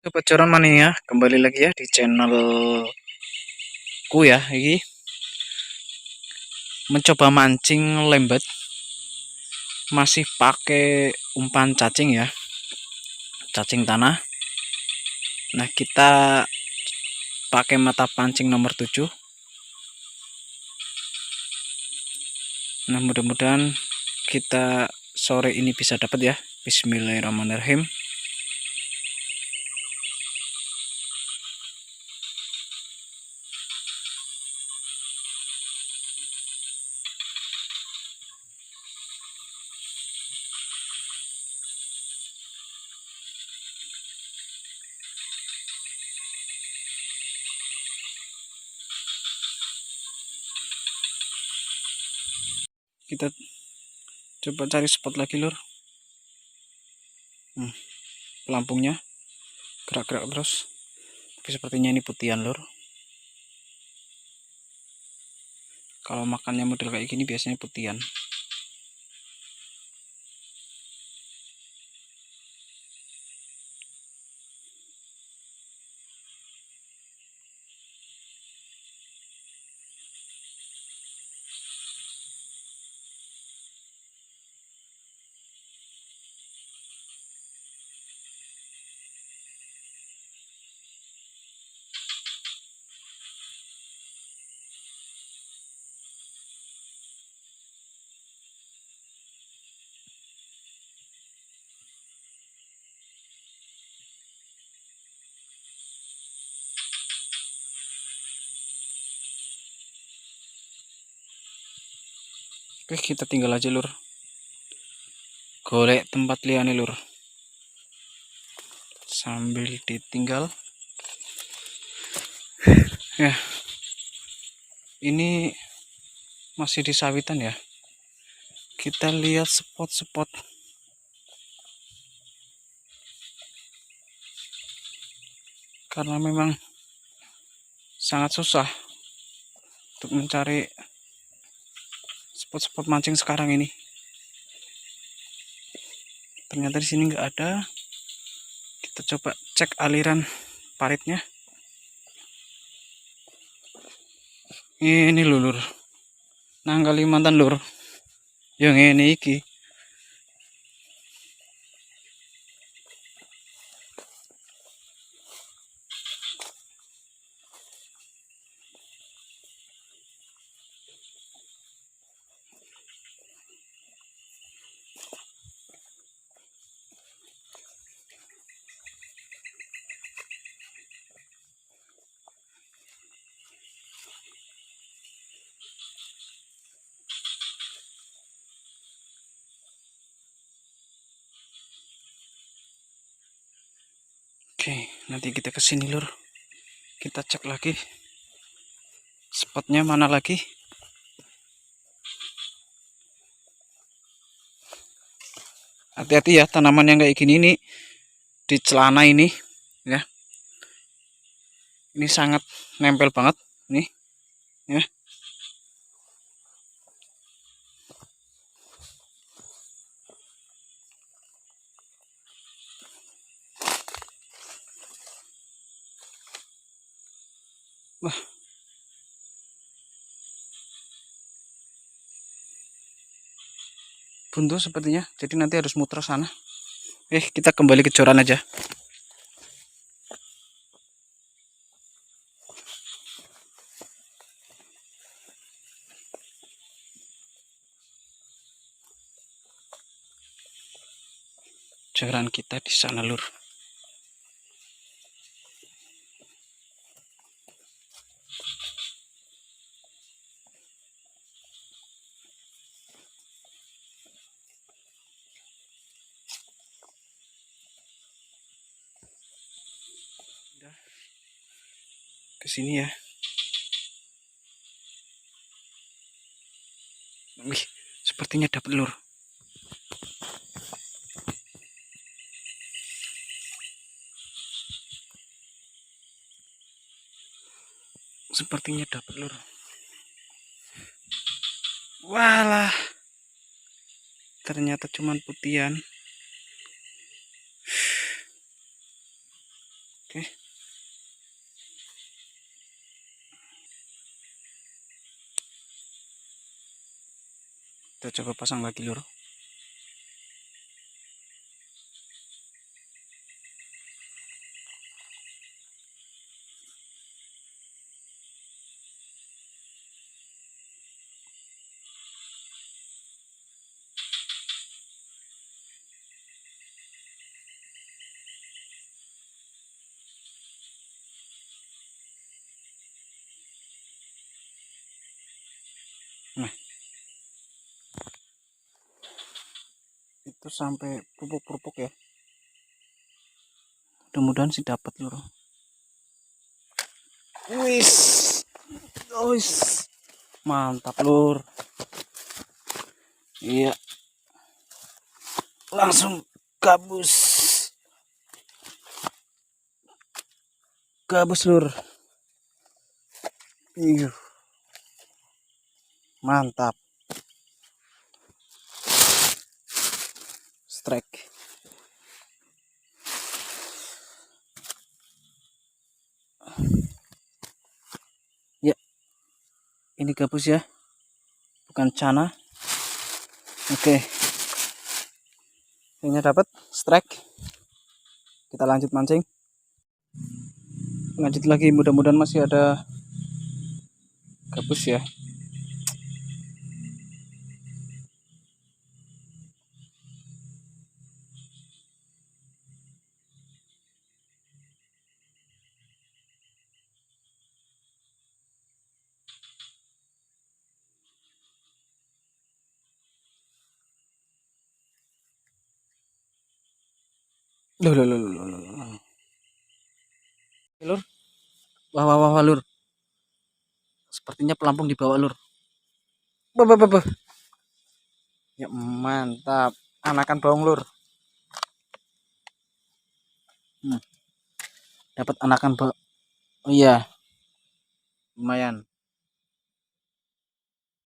Sobat Joran Mania, kembali lagi ya di channelku ya. Ini mencoba mancing lembat, masih pakai umpan cacing ya, cacing tanah. Nah, kita pakai mata pancing nomor 7. Nah, mudah-mudahan kita sore ini bisa dapat ya. Bismillahirrahmanirrahim. Kita coba cari spot lagi, lur. Pelampungnya gerak-gerak terus. Tapi sepertinya ini putihan, lur. Kalau makannya model kayak gini biasanya putihan. Oke, kita tinggal aja, lur. Golek tempat liane, lur. Sambil ditinggal ya, ini masih di sawitan ya. Kita lihat spot-spot karena memang sangat susah untuk mencari spot-spot mancing sekarang ini. Ternyata di sini nggak ada. Kita coba cek aliran paritnya. Ini lur, nang Kalimantan, lur. Yang ini iki. Oke, nanti kita kesini, lur. Kita cek lagi spotnya mana lagi. Hati-hati ya, tanaman yang kayak gini nih di celana ini ya. Ini sangat nempel banget nih ya. Wah, buntu sepertinya, jadi nanti harus muter sana. Kita kembali ke joran aja. Joran kita di sana, lur. Ke sini ya. Wih, sepertinya dapat, lur. Sepertinya dapat, lur. Walah, ternyata cuman putihan. Oke. Kita coba pasang lagi, lur. Nah, itu sampai pupuk-pupuk ya. Mudah-mudahan sih dapat, lur. Wis. Wis. Mantap, lur. Iya. Langsung gabus. Gabus, lur. Iya. Mantap. Strike. Ya, ini gabus ya, bukan cana. Oke, ini dapat strike. Kita lanjut mancing. Lanjut lagi, mudah-mudahan masih ada gabus ya. Loh, loh, loh, loh, loh, loh. Lur, wah, wah, wah, wah, lur. Sepertinya pelampung di bawah, lur. Bah, bah, bah, bah. Ya, mantap. Anakan bawang, lur. Dapat anakan bawang. Oh iya, lumayan.